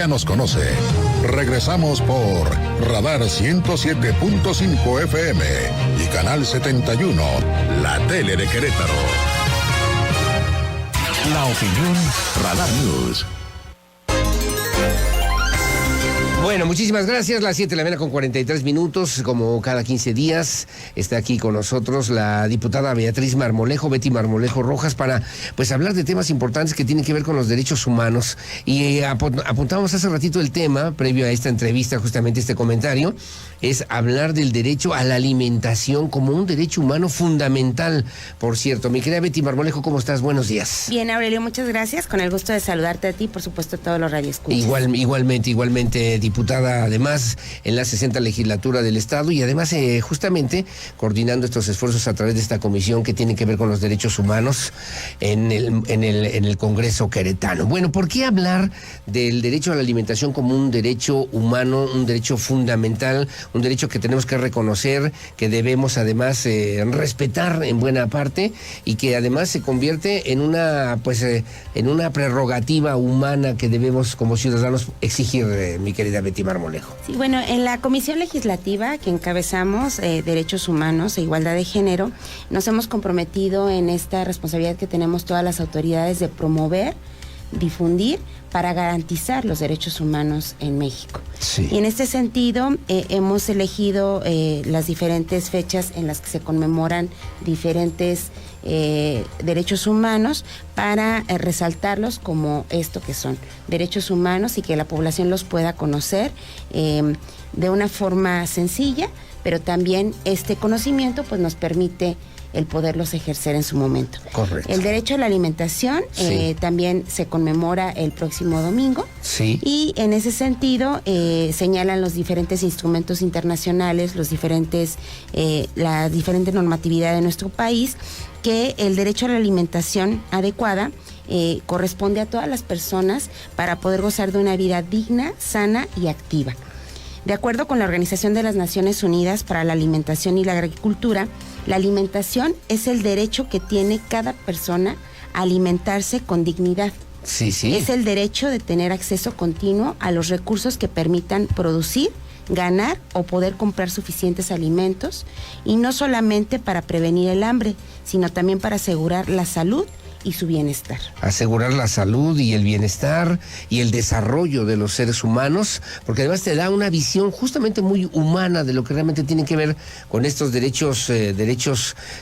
Ya nos conoce. Regresamos por Radar 107.5 FM y Canal 71, la tele de Querétaro. La opinión, Radar News. Bueno, muchísimas gracias. Las 7 de la mañana con 43 minutos, como cada 15 días, está aquí con nosotros la diputada Beatriz Marmolejo, Betty Marmolejo Rojas, para pues hablar de temas importantes que tienen que ver con los derechos humanos. Y apuntábamos hace ratito el tema, previo a esta entrevista, justamente este comentario, es hablar del derecho a la alimentación como un derecho humano fundamental. Por cierto, mi querida Betty Marmolejo, ¿cómo estás? Buenos días. Bien, Aurelio, muchas gracias. Con el gusto de saludarte a ti, por supuesto, a todos los radioescuchas. Igualmente, diputada, además, en la 60 legislatura del Estado y además, justamente, coordinando estos esfuerzos a través de esta comisión que tiene que ver con los derechos humanos en el Congreso queretano. Bueno, ¿por qué hablar del derecho a la alimentación como un derecho humano, un derecho fundamental, un derecho que tenemos que reconocer, que debemos además respetar en buena parte y que además se convierte en una prerrogativa humana que debemos como ciudadanos exigir, mi querida Betty Marmolejo? Sí, bueno, en la Comisión Legislativa que encabezamos, Derechos Humanos e Igualdad de Género, nos hemos comprometido en esta responsabilidad que tenemos todas las autoridades de promover, difundir para garantizar los derechos humanos en México. Sí. Y en este sentido hemos elegido las diferentes fechas en las que se conmemoran diferentes derechos humanos para resaltarlos como esto que son derechos humanos y que la población los pueda conocer de una forma sencilla, pero también este conocimiento pues nos permite el poderlos ejercer en su momento. Correcto. El derecho a la alimentación sí. También se conmemora el próximo domingo. Sí. Y en ese sentido señalan los diferentes instrumentos internacionales, la diferente normatividad de nuestro país, que el derecho a la alimentación adecuada corresponde a todas las personas para poder gozar de una vida digna, sana y activa. De acuerdo con la Organización de las Naciones Unidas para la Alimentación y la Agricultura, la alimentación es el derecho que tiene cada persona a alimentarse con dignidad. Sí, sí. Es el derecho de tener acceso continuo a los recursos que permitan producir, ganar o poder comprar suficientes alimentos, y no solamente para prevenir el hambre, sino también para asegurar la salud y su bienestar. Asegurar la salud y el bienestar y el desarrollo de los seres humanos, porque además te da una visión justamente muy humana de lo que realmente tiene que ver con estos derechos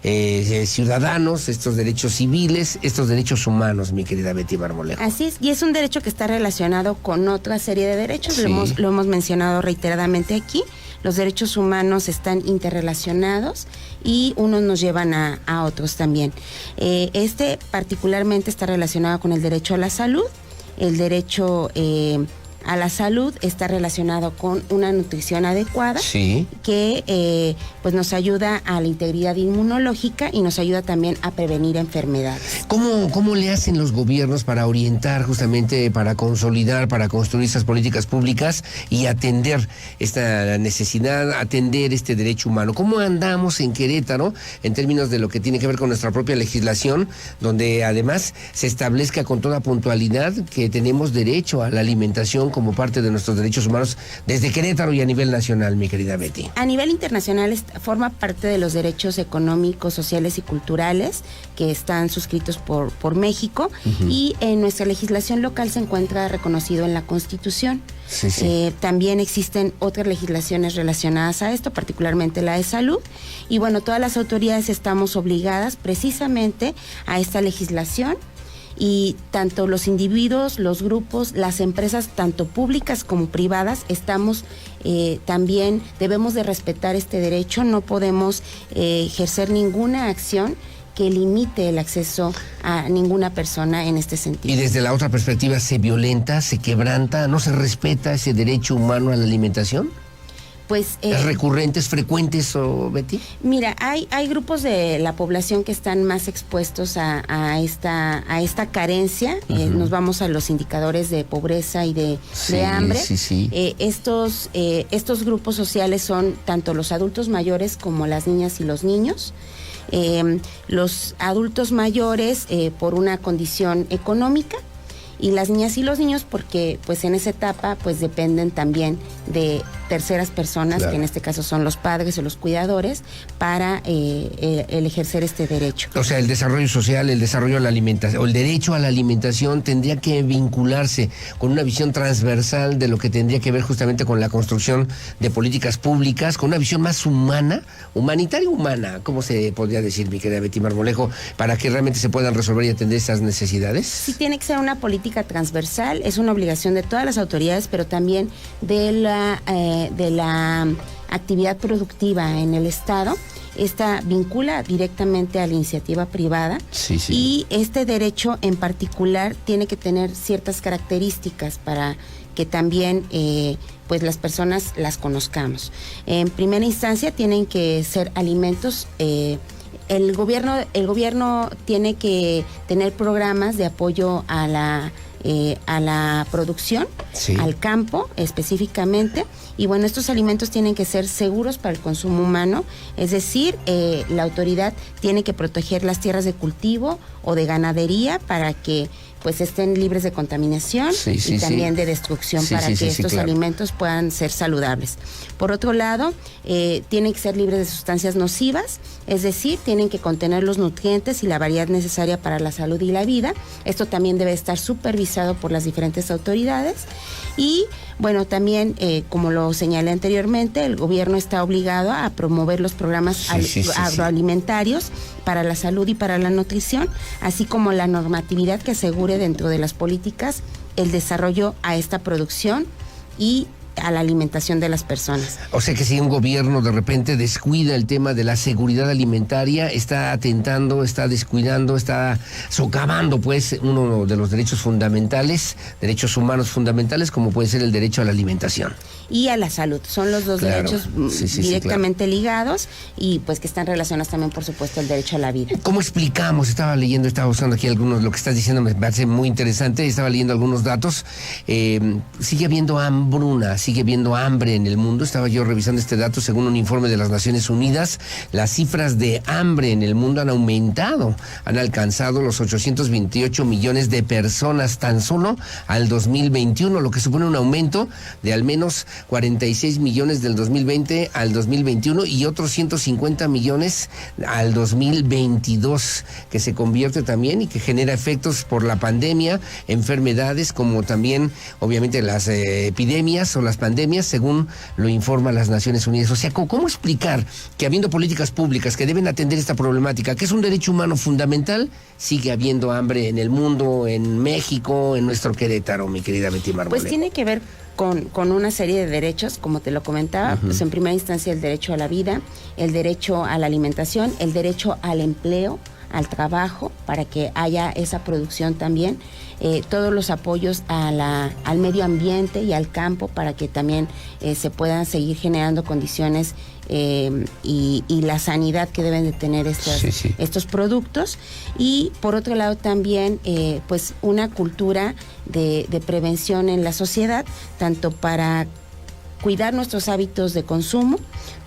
ciudadanos, estos derechos civiles, estos derechos humanos, mi querida Betty Marmolejo. Así es, y es un derecho que está relacionado con otra serie de derechos, sí. lo hemos mencionado reiteradamente aquí. Los derechos humanos están interrelacionados y unos nos llevan a otros también. Este particularmente está relacionado con el derecho a la salud. El derecho a la salud está relacionado con una nutrición adecuada, sí. que pues nos ayuda a la integridad inmunológica y nos ayuda también a prevenir enfermedades. ¿Cómo le hacen los gobiernos para orientar justamente, para consolidar, para construir esas políticas públicas y atender esta necesidad, atender este derecho humano? ¿Cómo andamos en Querétaro en términos de lo que tiene que ver con nuestra propia legislación, donde además se establezca con toda puntualidad que tenemos derecho a la alimentación como parte de nuestros derechos humanos desde Querétaro y a nivel nacional, mi querida Betty? A nivel internacional forma parte de los derechos económicos, sociales y culturales que están suscritos por México, uh-huh. Y en nuestra legislación local se encuentra reconocido en la Constitución. Sí, sí. También existen otras legislaciones relacionadas a esto, particularmente la de salud, y bueno, todas las autoridades estamos obligadas precisamente a esta legislación. Y tanto los individuos, los grupos, las empresas, tanto públicas como privadas, también debemos de respetar este derecho. No podemos ejercer ninguna acción que limite el acceso a ninguna persona en este sentido. Y desde la otra perspectiva, ¿se violenta, se quebranta, no se respeta ese derecho humano a la alimentación? Pues, ¿Es recurrente, es frecuente eso, Betty? Mira, hay grupos de la población que están más expuestos a esta carencia. Uh-huh. Nos vamos a los indicadores de pobreza y de hambre. Sí. Estos grupos sociales son tanto los adultos mayores como las niñas y los niños. Los adultos mayores por una condición económica y las niñas y los niños porque pues en esa etapa pues dependen también de terceras personas, claro, que en este caso son los padres o los cuidadores, para el ejercer este derecho. O sea, el desarrollo social, el desarrollo a la alimentación, o el derecho a la alimentación tendría que vincularse con una visión transversal de lo que tendría que ver justamente con la construcción de políticas públicas, con una visión más humana, humanitaria humana, ¿cómo se podría decir, mi querida Betty Marmolejo, para que realmente se puedan resolver y atender esas necesidades? Sí, tiene que ser una política transversal, es una obligación de todas las autoridades, pero también de la actividad productiva en el Estado. Esta vincula directamente a la iniciativa privada, sí, sí, y este derecho en particular tiene que tener ciertas características para que también pues las personas las conozcamos. En primera instancia tienen que ser alimentos. El gobierno tiene que tener programas de apoyo a la producción, sí, al campo específicamente, y bueno, estos alimentos tienen que ser seguros para el consumo humano, es decir, la autoridad tiene que proteger las tierras de cultivo o de ganadería para que pues estén libres de contaminación, sí, sí, y también, sí, de destrucción, sí, para sí, que sí, estos, claro, alimentos puedan ser saludables. Por otro lado, tienen que ser libres de sustancias nocivas, es decir, tienen que contener los nutrientes y la variedad necesaria para la salud y la vida. Esto también debe estar supervisado por las diferentes autoridades. Y bueno, también, como lo señalé anteriormente, el gobierno está obligado a promover los programas agroalimentarios para la salud y para la nutrición, así como la normatividad que asegure dentro de las políticas el desarrollo a esta producción y a la alimentación de las personas. O sea que si un gobierno de repente descuida el tema de la seguridad alimentaria, está atentando, está descuidando, está socavando pues uno de los derechos fundamentales, derechos humanos fundamentales, como puede ser el derecho a la alimentación. Y a la salud, son los dos, claro, derechos directamente ligados, y pues que están relacionados también, por supuesto, el derecho a la vida. ¿Cómo explicamos? Estaba usando aquí algunos, lo que estás diciendo me parece muy interesante, estaba leyendo algunos datos. Sigue habiendo hambruna, sigue habiendo hambre en el mundo. Estaba yo revisando este dato, según un informe de las Naciones Unidas, las cifras de hambre en el mundo han aumentado, han alcanzado los 828 millones de personas tan solo al 2021, lo que supone un aumento de al menos 46 millones del 2020 al 2021 y otros 150 millones al 2022, que se convierte también y que genera efectos por la pandemia, enfermedades como también obviamente las epidemias o las pandemias, según lo informan las Naciones Unidas. O sea, ¿cómo explicar que habiendo políticas públicas que deben atender esta problemática, que es un derecho humano fundamental, sigue habiendo hambre en el mundo, en México, en nuestro Querétaro, mi querida Betty Marmolejo? Pues tiene que ver con una serie de derechos, como te lo comentaba, pues en primera instancia el derecho a la vida, el derecho a la alimentación, el derecho al empleo, al trabajo, para que haya esa producción también, todos los apoyos al medio ambiente y al campo para que también se puedan seguir generando condiciones y la sanidad que deben de tener estos productos. Y por otro lado también pues una cultura de prevención en la sociedad, tanto para cuidar nuestros hábitos de consumo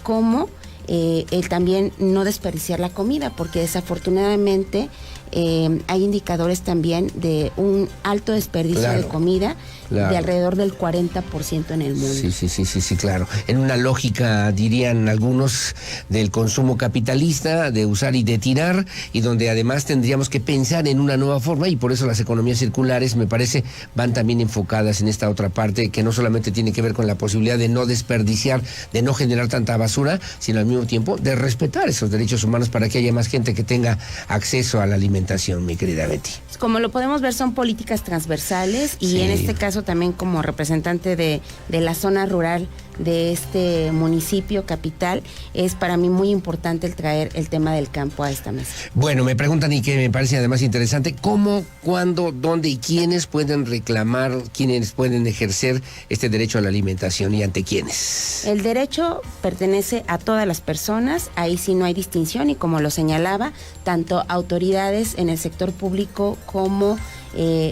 como el también no desperdiciar la comida, porque desafortunadamente hay indicadores también de un alto desperdicio, claro, de comida, claro, de alrededor del 40% en el mundo. Sí, claro. En una lógica, dirían algunos, del consumo capitalista, de usar y de tirar, y donde además tendríamos que pensar en una nueva forma, y por eso las economías circulares, me parece, van también enfocadas en esta otra parte, que no solamente tiene que ver con la posibilidad de no desperdiciar, de no generar tanta basura, sino al mismo tiempo de respetar esos derechos humanos para que haya más gente que tenga acceso a la alimentación, mi querida Betty. Como lo podemos ver, son políticas transversales, y en este caso también como representante de la zona rural de este municipio capital, es para mí muy importante el traer el tema del campo a esta mesa. Bueno, me preguntan, y que me parece además interesante, ¿cómo, cuándo, dónde y quiénes pueden reclamar, quiénes pueden ejercer este derecho a la alimentación y ante quiénes? El derecho pertenece a todas las personas, ahí sí no hay distinción, y como lo señalaba, tanto autoridades en el sector público como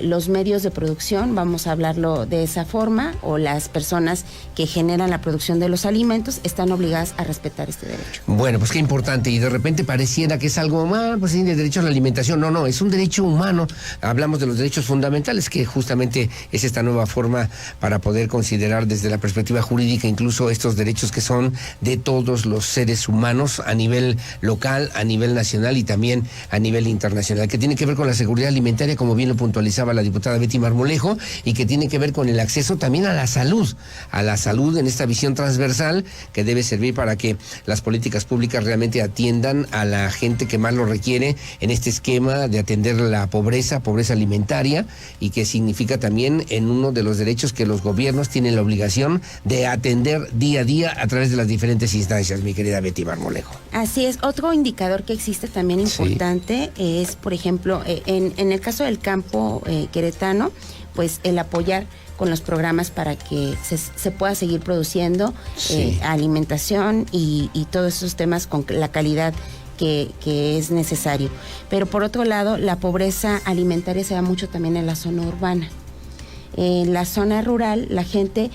los medios de producción, vamos a hablarlo de esa forma, o las personas que generan la producción de los alimentos están obligadas a respetar este derecho. Bueno, pues qué importante, y de repente pareciera que es algo más, pues sí, de derecho a la alimentación. No, es un derecho humano. Hablamos de los derechos fundamentales, que justamente es esta nueva forma para poder considerar desde la perspectiva jurídica incluso estos derechos que son de todos los seres humanos a nivel local, a nivel nacional y también a nivel internacional, que tiene que ver con la seguridad alimentaria, como bien lo puntualizaba la diputada Betty Marmolejo, y que tiene que ver con el acceso también a la salud en esta visión transversal que debe servir para que las políticas públicas realmente atiendan a la gente que más lo requiere en este esquema de atender la pobreza alimentaria, y que significa también en uno de los derechos que los gobiernos tienen la obligación de atender día a día a través de las diferentes instancias, mi querida Betty Marmolejo. Así es. Otro indicador que existe también importante es, por ejemplo, en el caso del campo queretano, pues el apoyar con los programas para que se pueda seguir produciendo alimentación y todos esos temas con la calidad que es necesario. Pero por otro lado, la pobreza alimentaria se da mucho también en la zona urbana. En la zona rural, la gente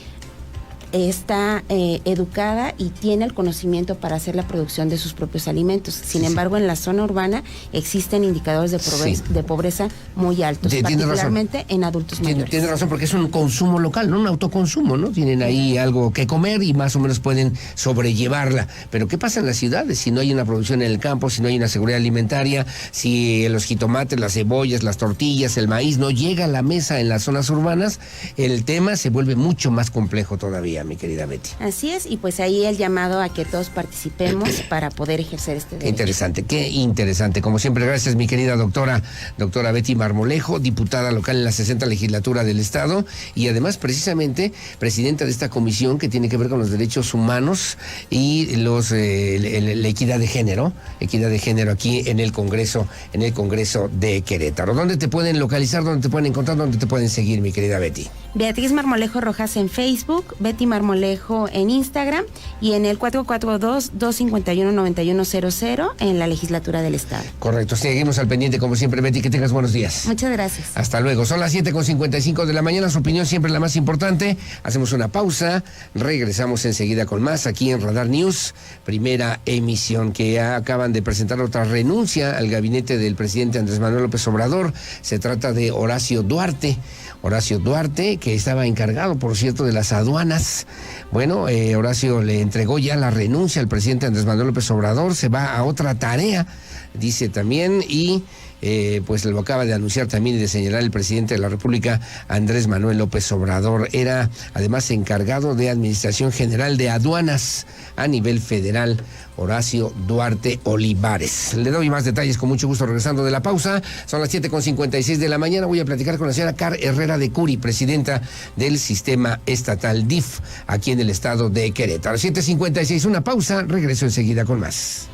está educada y tiene el conocimiento para hacer la producción de sus propios alimentos. Sin embargo, en la zona urbana existen indicadores de pobreza muy altos, particularmente en adultos mayores. Tiene razón, porque es un consumo local, no un autoconsumo, ¿no? Tienen ahí algo que comer y más o menos pueden sobrellevarla. Pero ¿qué pasa en las ciudades? Si no hay una producción en el campo, si no hay una seguridad alimentaria, si los jitomates, las cebollas, las tortillas, el maíz no llega a la mesa en las zonas urbanas, el tema se vuelve mucho más complejo todavía, mi querida Betty. Así es, y pues ahí el llamado a que todos participemos para poder ejercer este derecho. Qué interesante. Como siempre, gracias, mi querida doctora Betty Marmolejo, diputada local en la 60 legislatura del Estado, y además precisamente presidenta de esta comisión que tiene que ver con los derechos humanos y la equidad de género aquí en el Congreso de Querétaro. ¿Dónde te pueden localizar, dónde te pueden encontrar, dónde te pueden seguir, mi querida Betty? Beatriz Marmolejo Rojas en Facebook, Betty Marmolejo en Instagram y en el 442-251-9100 en la legislatura del Estado. Correcto, seguimos al pendiente como siempre, Betty, que tengas buenos días. Muchas gracias. Hasta luego, son las 7:55 de la mañana, su opinión siempre la más importante. Hacemos una pausa, regresamos enseguida con más aquí en Radar News, primera emisión, que acaban de presentar otra renuncia al gabinete del presidente Andrés Manuel López Obrador. Se trata de Horacio Duarte, que estaba encargado, por cierto, de las aduanas. Bueno, Horacio le entregó ya la renuncia al presidente Andrés Manuel López Obrador, se va a otra tarea, dice también, y pues lo acaba de anunciar también y de señalar el presidente de la República, Andrés Manuel López Obrador. Era además encargado de Administración General de Aduanas a nivel federal, Horacio Duarte Olivares. Le doy más detalles con mucho gusto regresando de la pausa. Son las 7:56 de la mañana. Voy a platicar con la señora Car Herrera de Curi, presidenta del Sistema Estatal DIF aquí en el estado de Querétaro. 7:56, una pausa, regreso enseguida con más.